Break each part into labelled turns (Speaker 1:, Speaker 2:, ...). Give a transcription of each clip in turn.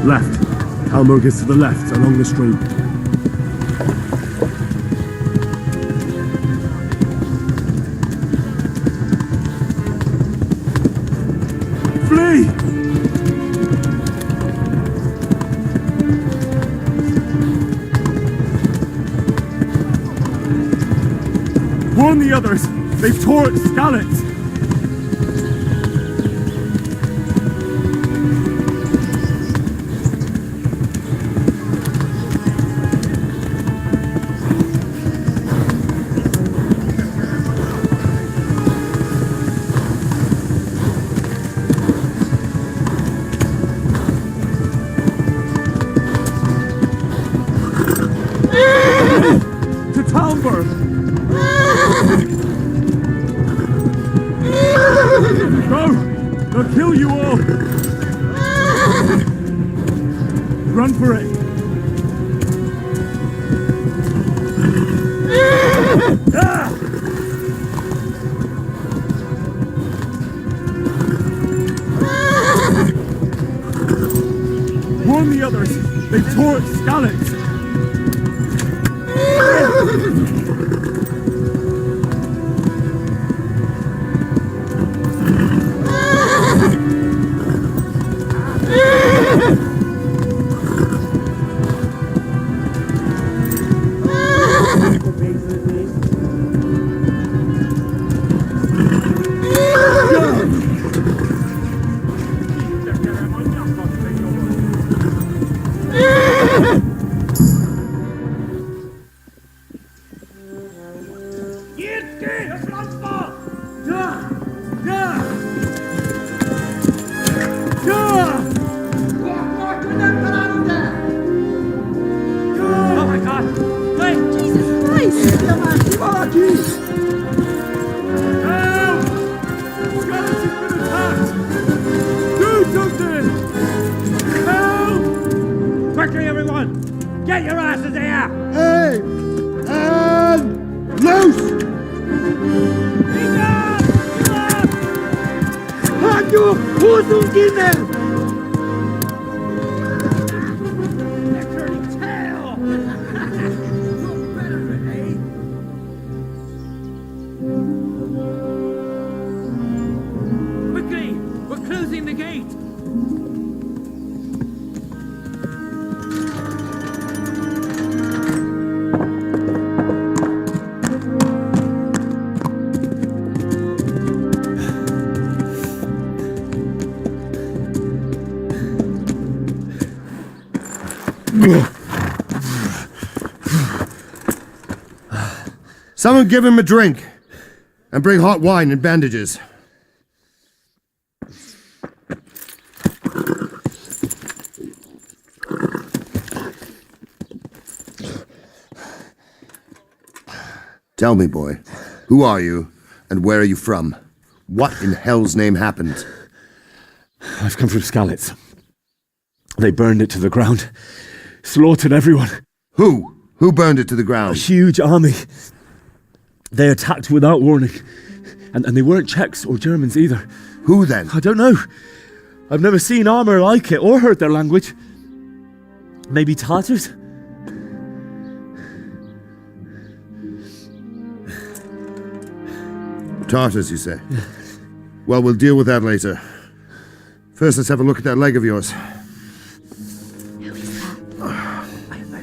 Speaker 1: Left. Talmberg is to the left, along the stream. Flee! Warn the others! They've tore at Scallots! To Talmberg! Go! They'll kill you all! Run for it! Warn the others! They've tore at Scallots!
Speaker 2: Quickly, everyone! Get your asses here!
Speaker 3: Hey! And loose! Hanyo! Hosen gehen!
Speaker 2: They're turning tail! Look better, eh? Quickly! We're closing the gate!
Speaker 3: Someone give him a drink. And bring hot wine and bandages. Tell me, boy, who are you, And where are you from? What in hell's name happened?
Speaker 1: I've come from Skalitz. They burned it to the ground. Slaughtered everyone.
Speaker 3: Who? Who burned it to the
Speaker 1: A
Speaker 3: ground?
Speaker 1: huge army. They attacked without warning. And they weren't Czechs or Germans either.
Speaker 3: Who then?
Speaker 1: I don't know. I've never seen armor like it or heard their language. Maybe Tatars?
Speaker 3: Tartars, you say? Well, we'll deal with that later. First, let's have a look at that leg of yours.
Speaker 4: Who is that? I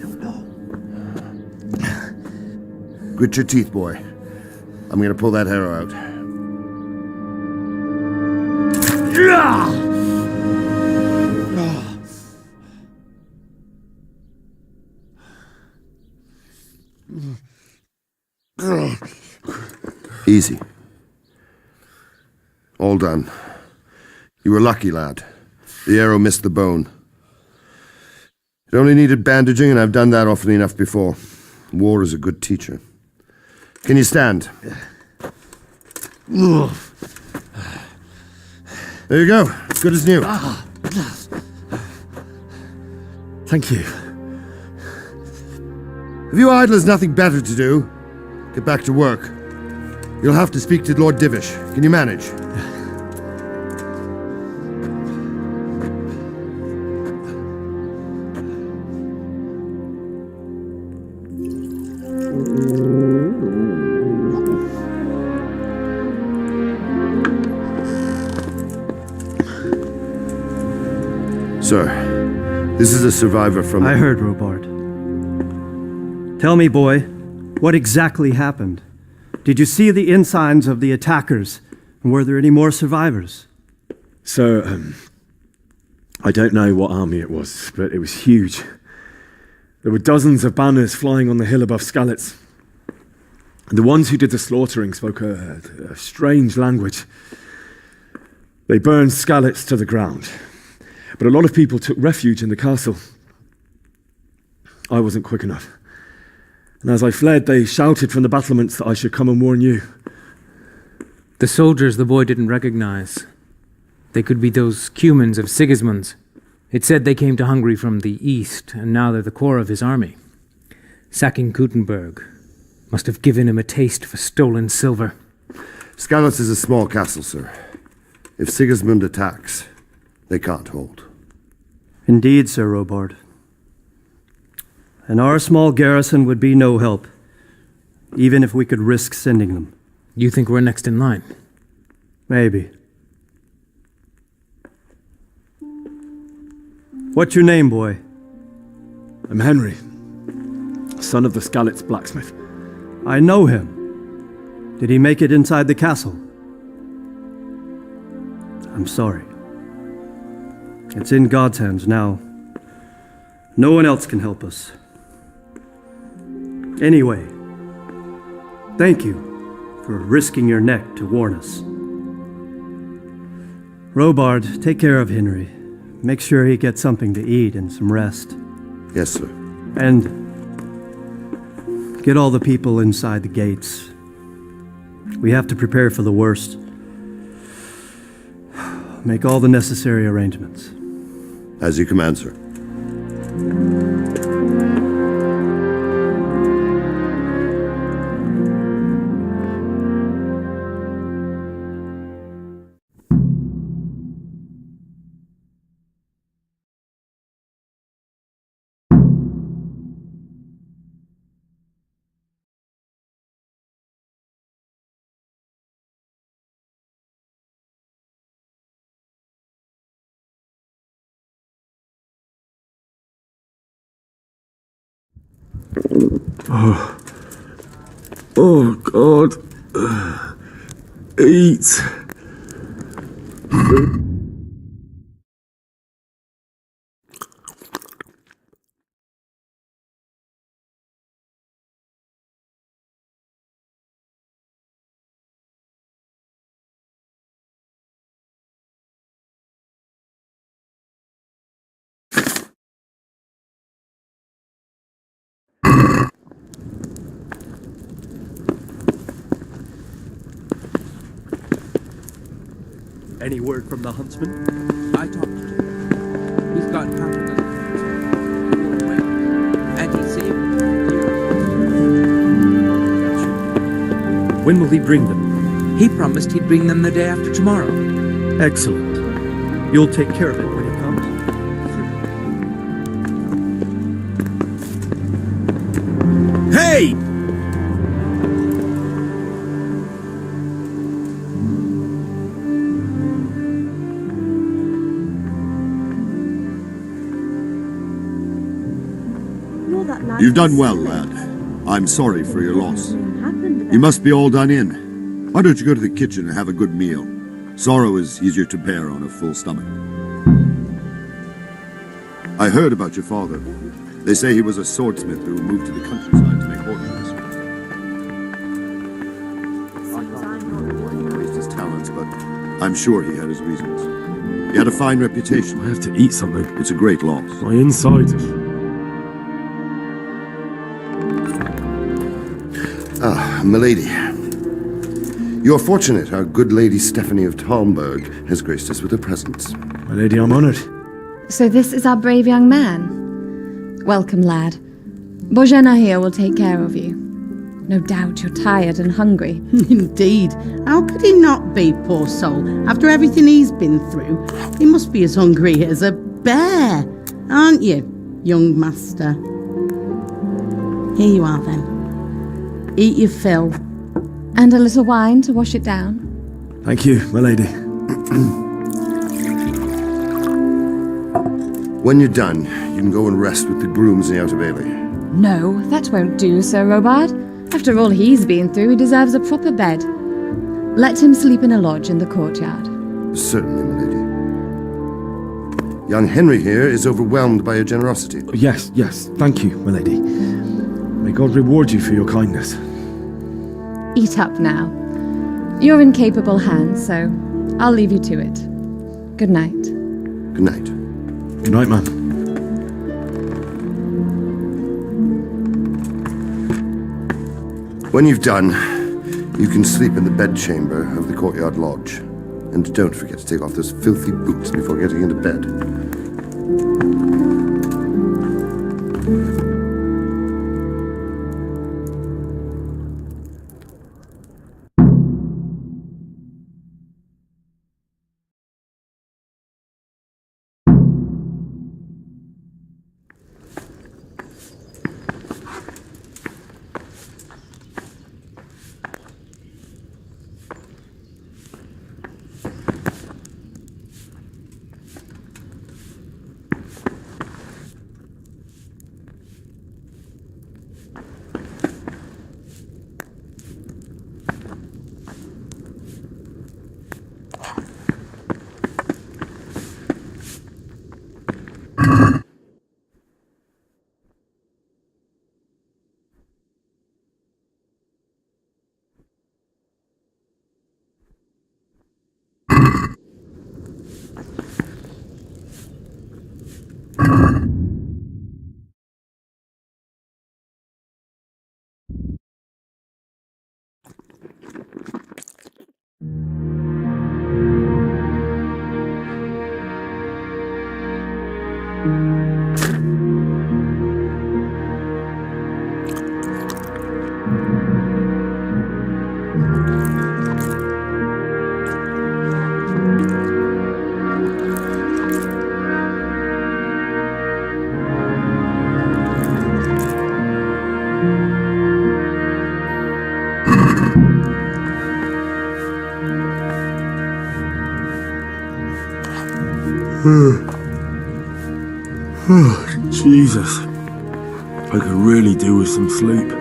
Speaker 4: don't know.
Speaker 3: Grit your teeth, boy. I'm gonna pull that arrow out. Easy. All done. You were lucky, lad. The arrow missed the bone. It only needed bandaging, and I've done that often enough before. War is a good teacher. Can you stand? There you go. Good as new.
Speaker 1: Thank you.
Speaker 3: If you idlers nothing better to do, get back to work. You'll have to speak to Lord Divish. Can you manage? Sir, this is a survivor from...
Speaker 5: I heard, Robard. Tell me, boy, what exactly happened? Did you see the ensigns of the attackers? And were there any more survivors?
Speaker 1: So, I don't know what army it was, but it was huge. There were dozens of banners flying on the hill above Skalitz. The ones who did the slaughtering spoke a strange language. They burned Skalitz to the ground. But a lot of people took refuge in the castle. I wasn't quick enough. And as I fled, they shouted from the battlements that I should come and warn you.
Speaker 2: The soldiers the boy didn't recognize. They could be those Cumans of Sigismund's. It said they came to Hungary from the east, and now they're the core of his army. Sacking Gutenberg must have given him a taste for stolen silver.
Speaker 3: Skalitz is a small castle, sir. If Sigismund attacks, they can't hold.
Speaker 5: Indeed, Sir Robard. And our small garrison would be no help, even if we could risk sending them.
Speaker 2: You think we're next in line?
Speaker 5: Maybe. What's your name, boy?
Speaker 1: I'm Henry, son of the Skalitz blacksmith.
Speaker 5: I know him. Did he make it inside the castle? I'm sorry. It's in God's hands now. No one else can help us. Anyway, thank you for risking your neck to warn us. Robard, take care of Henry. Make sure he gets something to eat and some rest.
Speaker 3: Yes, sir.
Speaker 5: And get all the people inside the gates. We have to prepare for the worst. Make all the necessary arrangements.
Speaker 3: As you command, sir.
Speaker 1: Oh, God. Eat.
Speaker 6: Any word from the huntsman?
Speaker 7: I talked to him. He's got half a dozen pairs. And he saved
Speaker 6: When will he bring them?
Speaker 7: them. He promised he'd bring them the day after tomorrow.
Speaker 6: Excellent. You'll take care of it when he comes?
Speaker 1: Hey!
Speaker 8: You've done well, lad. I'm sorry for your loss. You must be all done in. Why don't you go to the kitchen and have a good meal? Sorrow is easier to bear on a full stomach. I heard about your father. They say he was a swordsmith who moved to the countryside to make horses. Praised his talents, but I'm sure he had his reasons. He had a fine reputation.
Speaker 1: I have to eat something.
Speaker 8: It's a great loss.
Speaker 1: My insides.
Speaker 3: Ah, milady. You're fortunate our good lady Stephanie of Talmberg has graced us with her presence.
Speaker 1: My lady, I'm honored.
Speaker 4: So this is our brave young man. Welcome, lad. Bozhena here will take care of you. No doubt you're tired and hungry.
Speaker 9: Indeed. How could he not be, poor soul? After everything he's been through, he must be as hungry as a bear, aren't you, young master? Here you are, then. Eat your fill.
Speaker 4: And a little wine to wash it down.
Speaker 1: Thank you, my lady.
Speaker 3: When you're done, you can go and rest with the grooms in the Outer Bailey.
Speaker 4: No, that won't do, Sir Robard. After all he's been through, he deserves a proper bed. Let him sleep in a lodge in the courtyard.
Speaker 3: Certainly, milady. Young Henry here is overwhelmed by your generosity.
Speaker 1: Yes, thank you, my lady. May God reward you for your kindness.
Speaker 4: Eat up now. You're in capable hands, so I'll leave you to it. Good night.
Speaker 3: Good night.
Speaker 1: Good night, ma'am.
Speaker 3: When you've done, you can sleep in the bedchamber of the courtyard lodge. And don't forget to take off those filthy boots before getting into bed.
Speaker 1: Jesus. I could really do with some sleep.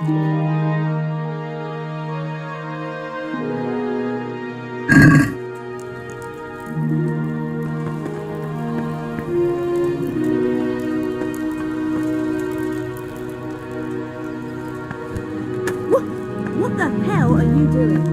Speaker 10: What the hell are you doing?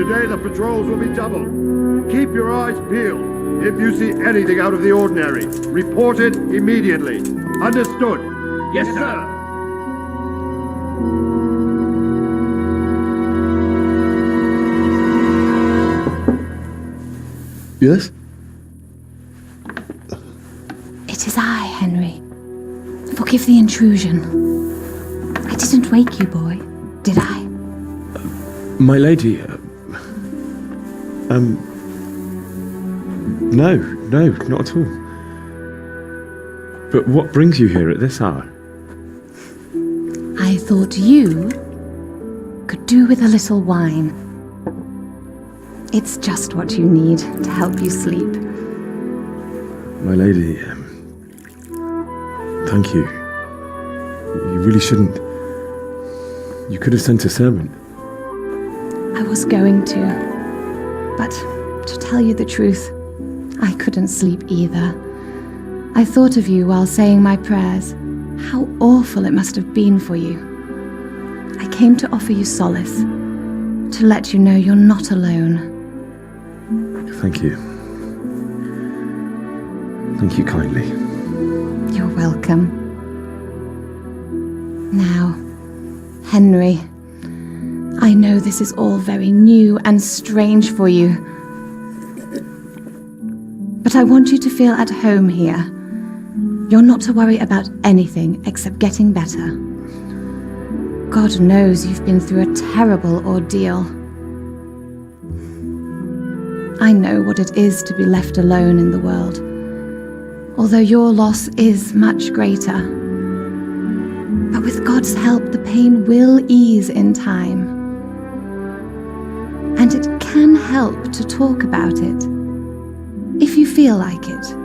Speaker 8: Today the patrols will be double. Keep your eyes peeled. If you see anything out of the ordinary, report it immediately. Understood? Yes, sir.
Speaker 3: Yes?
Speaker 4: It is I, Henry. Forgive the intrusion. I didn't wake you, boy, did I?
Speaker 1: My lady, no, not at all. But what brings you here at this hour?
Speaker 4: I thought you could do with a little wine. It's just what you need to help you sleep.
Speaker 1: My lady, thank you. You really shouldn't. You could have sent a servant.
Speaker 4: I was going to, but to tell you the truth, I couldn't sleep either. I thought of you while saying my prayers. How awful it must have been for you. I came to offer you solace, to let you know you're not alone.
Speaker 1: Thank you. Thank you kindly.
Speaker 4: You're welcome. Now, Henry, I know this is all very new and strange for you, but I want you to feel at home here. You're not to worry about anything except getting better. God knows you've been through a terrible ordeal. I know what it is to be left alone in the world, although your loss is much greater. But with God's help, the pain will ease in time. And it can help to talk about it, if you feel like it.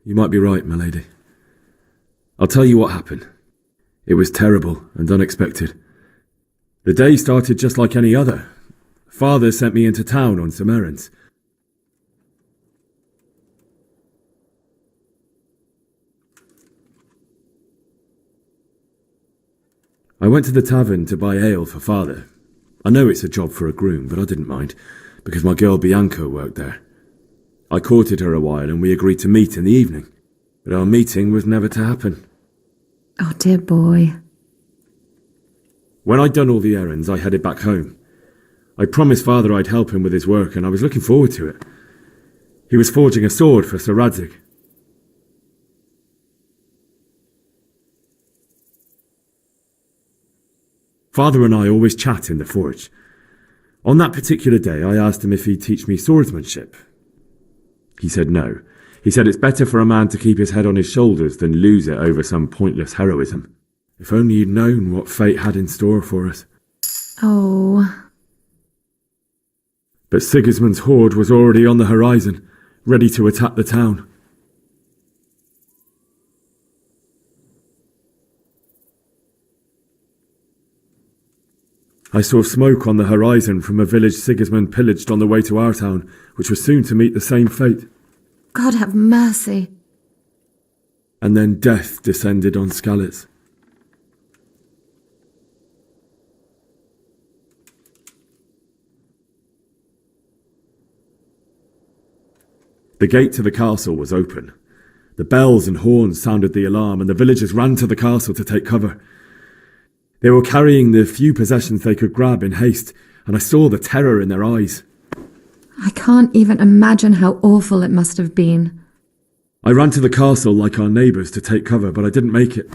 Speaker 1: You might be right, my lady. I'll tell you what happened. It was terrible and unexpected. The day started just like any other. Father sent me into town on some errands. I went to the tavern to buy ale for Father. I know it's a job for a groom, but I didn't mind, because my girl Bianca worked there. I courted her a while and we agreed to meet in the evening, but our meeting was never to happen.
Speaker 4: Oh, dear boy.
Speaker 1: When I'd done all the errands, I headed back home. I promised Father I'd help him with his work, and I was looking forward to it. He was forging a sword for Sir Radzig. Father and I always chat in the forge. On that particular day, I asked him if he'd teach me swordsmanship. He said no. He said it's better for a man to keep his head on his shoulders than lose it over some pointless heroism. If only you'd known what fate had in store for us.
Speaker 4: Oh.
Speaker 1: But Sigismund's horde was already on the horizon, ready to attack the town. I saw smoke on the horizon from a village Sigismund pillaged on the way to our town, which was soon to meet the same fate.
Speaker 4: God have mercy.
Speaker 1: And then death descended on Skalitz. The gate to the castle was open. The bells and horns sounded the alarm, and the villagers ran to the castle to take cover. They were carrying the few possessions they could grab in haste, and I saw the terror in their eyes.
Speaker 4: I can't even imagine how awful it must have been.
Speaker 1: I ran to the castle like our neighbours to take cover, but I didn't make it.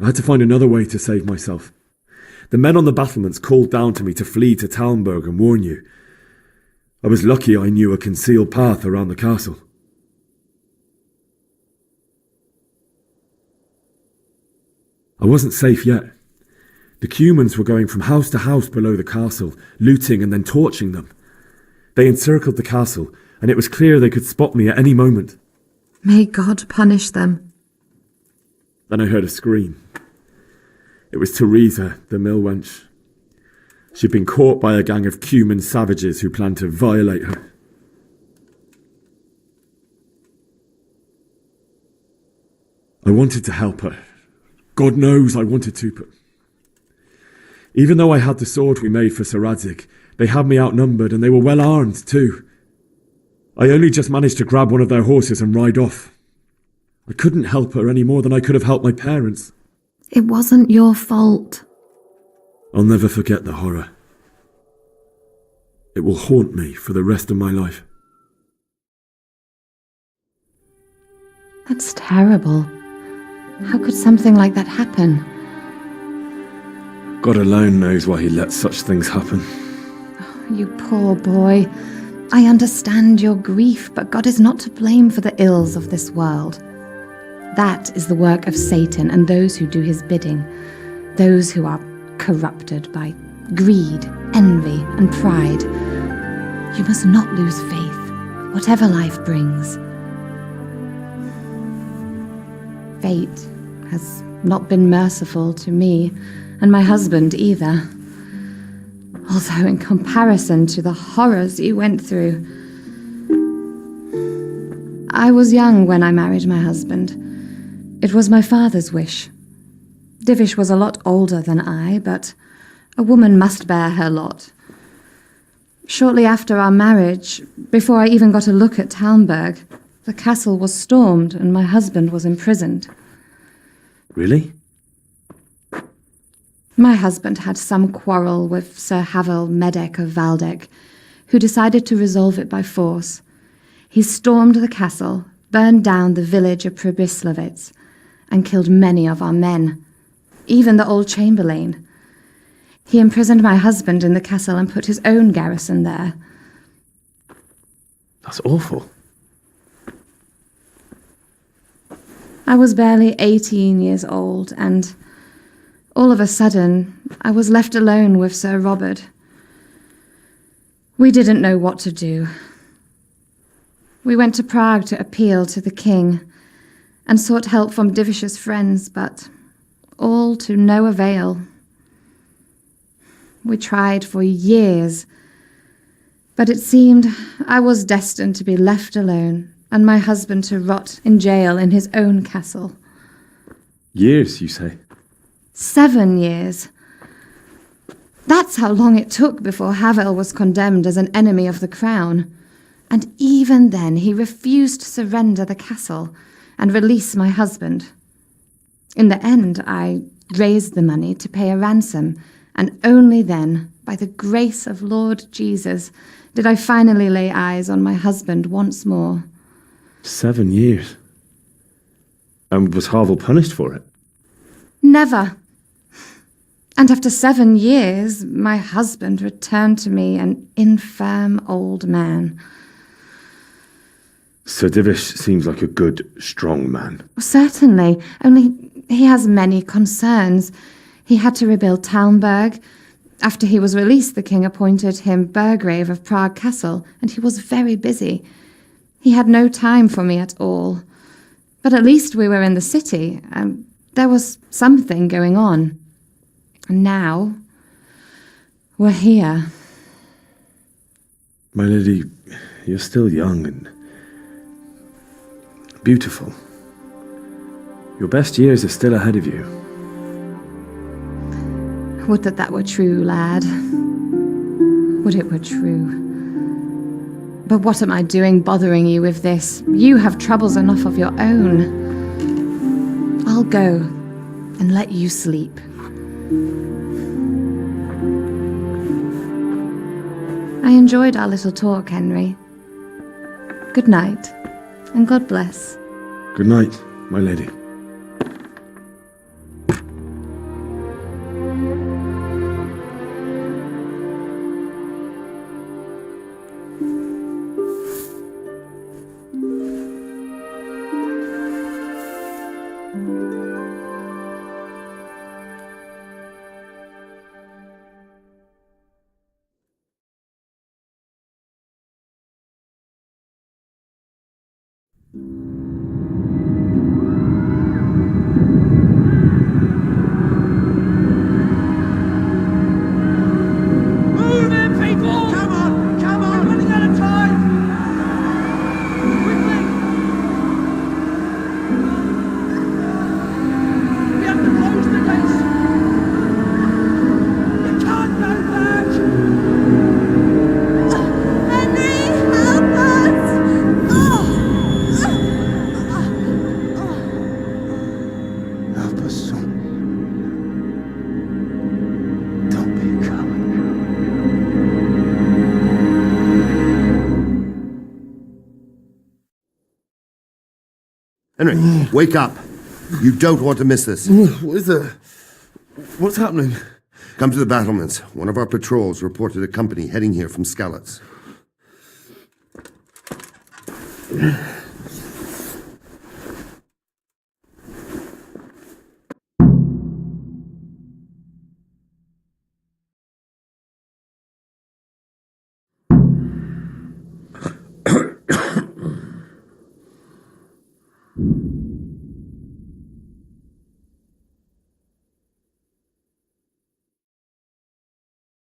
Speaker 1: I had to find another way to save myself. The men on the battlements called down to me to flee to Talmberg and warn you. I was lucky I knew a concealed path around the castle. I wasn't safe yet. The Cumans were going from house to house below the castle, looting and then torching them. They encircled the castle, and it was clear they could spot me at any moment.
Speaker 4: May God punish them.
Speaker 1: Then I heard a scream. It was Teresa, the mill wench. She'd been caught by a gang of Cuman savages who planned to violate her. I wanted to help her. God knows I wanted to, but even though I had the sword we made for Sir Radzig, they had me outnumbered and they were well armed too. I only just managed to grab one of their horses and ride off. I couldn't help her any more than I could have helped my parents.
Speaker 4: It wasn't your fault.
Speaker 1: I'll never forget the horror. It will haunt me for the rest of my life.
Speaker 4: That's terrible. How could something like that happen?
Speaker 1: God alone knows why he lets such things happen.
Speaker 4: Oh, you poor boy. I understand your grief, but God is not to blame for the ills of this world. That is the work of Satan and those who do his bidding, those who are corrupted by greed, envy, and pride. You must not lose faith, whatever life brings. Fate has not been merciful to me, and my husband either. Although in comparison to the horrors you went through. I was young when I married my husband. It was my father's wish. Divish was a lot older than I, but a woman must bear her lot. Shortly after our marriage, before I even got a look at Talmberg, the castle was stormed and my husband was imprisoned.
Speaker 1: Really?
Speaker 4: My husband had some quarrel with Sir Havel Medek of Valdek, who decided to resolve it by force. He stormed the castle, burned down the village of Pribyslavitz, and killed many of our men, even the old chamberlain. He imprisoned my husband in the castle and put his own garrison there.
Speaker 1: That's awful.
Speaker 4: I was barely 18 years old, and all of a sudden, I was left alone with Sir Robert. We didn't know what to do. We went to Prague to appeal to the king and sought help from Divish's friends, but all to no avail. We tried for years, but it seemed I was destined to be left alone and my husband to rot in jail in his own castle.
Speaker 1: Years, you say?
Speaker 4: 7 years. That's how long it took before Havel was condemned as an enemy of the crown. And even then he refused to surrender the castle and release my husband. In the end, I raised the money to pay a ransom, and only then, by the grace of Lord Jesus, did I finally lay eyes on my husband once more.
Speaker 1: 7 years? And was Havel punished for it?
Speaker 4: Never. And after 7 years, my husband returned to me an infirm old man.
Speaker 1: Sir Divish seems like a good, strong man.
Speaker 4: Certainly, only he has many concerns. He had to rebuild Talmberg. After he was released, the king appointed him Burgrave of Prague Castle, and he was very busy. He had no time for me at all. But at least we were in the city, and there was something going on. And now, we're here.
Speaker 1: My lady, you're still young and beautiful. Your best years are still ahead of you.
Speaker 4: Would that that were true, lad. Would it were true. But what am I doing bothering you with this? You have troubles enough of your own. I'll go and let you sleep. I enjoyed our little talk, Henry. Good night, and God bless.
Speaker 1: Good night, my lady.
Speaker 3: Henry, wake up. You don't want to miss this.
Speaker 11: What is it? What's happening?
Speaker 3: Come to the battlements. One of our patrols reported a company heading here from Skalitz.